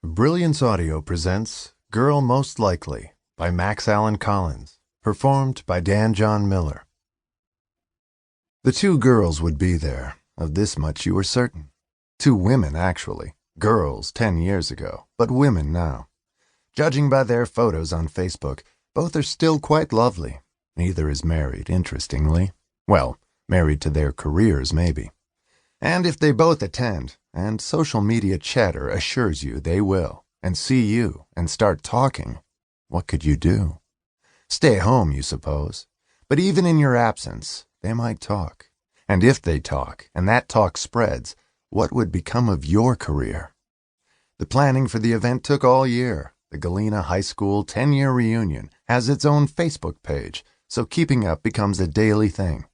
Brilliance Audio presents Girl Most Likely by Max Allan Collins, performed by Dan John Miller. The two girls would be there, of this much you were certain. Two women, actually. Girls 10 years ago, but women now. Judging by their photos on Facebook, both are still quite lovely. Neither is married, interestingly. Well, married to their careers, maybe. And if they both attend, and social media chatter assures you they will, and see you, and start talking, what could you do? Stay home, you suppose. But even in your absence, they might talk. And if they talk, and that talk spreads, what would become of your career? The planning for the event took all year. The Galena High School 10-year reunion has its own Facebook page, so keeping up becomes a daily thing.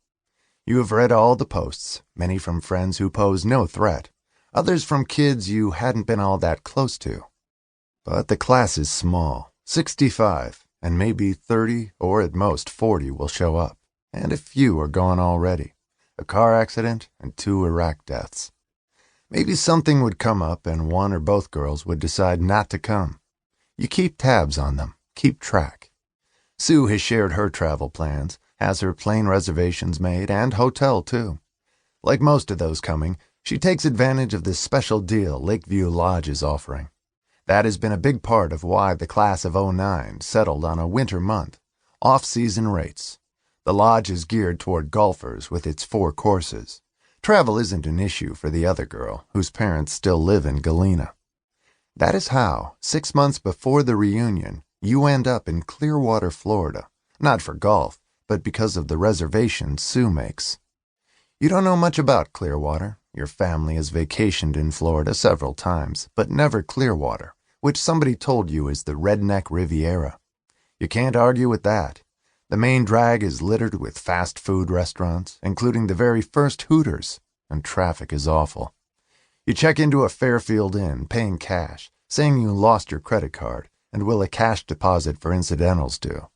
You have read all the posts, many from friends who pose no threat, others from kids you hadn't been all that close to. But the class is small, 65, and maybe 30 or at most 40 will show up, and a few are gone already. A car accident and 2 Iraq deaths. Maybe something would come up and one or both girls would decide not to come. You keep tabs on them, keep track. Sue has shared her travel plans, has her plane reservations made, and hotel too. Like most of those coming, she takes advantage of this special deal Lakeview Lodge is offering. That has been a big part of why the class of '09 settled on a winter month, off-season rates. The lodge is geared toward golfers with its 4 courses. Travel isn't an issue for the other girl, whose parents still live in Galena. That is how, 6 months before the reunion, you end up in Clearwater, Florida, not for golf, but because of the reservation Sue makes. You don't know much about Clearwater. Your family has vacationed in Florida several times, but never Clearwater, which somebody told you is the redneck Riviera. You can't argue with that. The main drag is littered with fast food restaurants, including the very first Hooters, and traffic is awful. You check into a Fairfield Inn, paying cash, saying you lost your credit card, and will a cash deposit for incidentals do?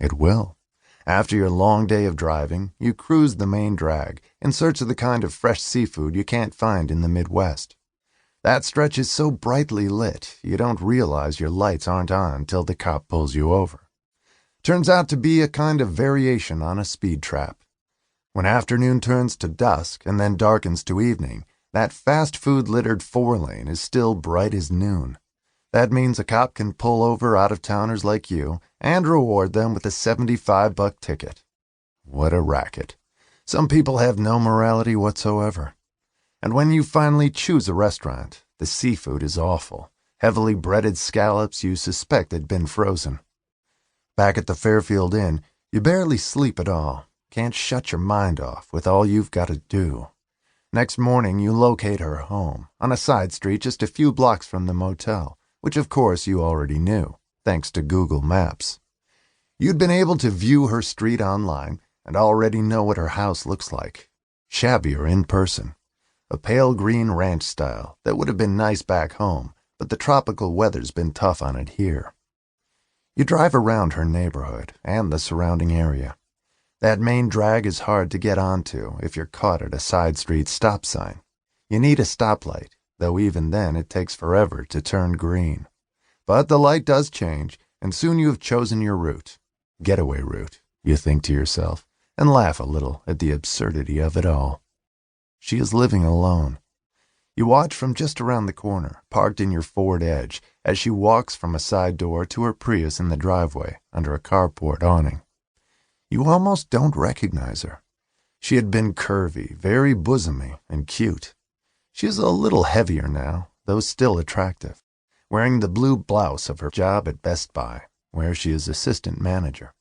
It will. After your long day of driving, you cruise the main drag in search of the kind of fresh seafood you can't find in the Midwest. That stretch is so brightly lit, you don't realize your lights aren't on till the cop pulls you over. Turns out to be a kind of variation on a speed trap. When afternoon turns to dusk and then darkens to evening, that fast food-littered 4-lane is still bright as noon. That means a cop can pull over out-of-towners like you and reward them with a $75 ticket. What a racket. Some people have no morality whatsoever. And when you finally choose a restaurant, the seafood is awful. Heavily breaded scallops you suspect had been frozen. Back at the Fairfield Inn, you barely sleep at all. Can't shut your mind off with all you've got to do. Next morning, you locate her home, on a side street just a few blocks from the motel, which of course you already knew, thanks to Google Maps. You'd been able to view her street online and already know what her house looks like. Shabbier in person. A pale green ranch style that would have been nice back home, but the tropical weather's been tough on it here. You drive around her neighborhood and the surrounding area. That main drag is hard to get onto if you're caught at a side street stop sign. You need a stoplight, though even then it takes forever to turn green. But the light does change, and soon you have chosen your route. Getaway route, you think to yourself, and laugh a little at the absurdity of it all. She is living alone. You watch from just around the corner, parked in your Ford Edge, as she walks from a side door to her Prius in the driveway under a carport awning. You almost don't recognize her. She had been curvy, very bosomy, and cute. She is a little heavier now, though still attractive, wearing the blue blouse of her job at Best Buy, where she is assistant manager.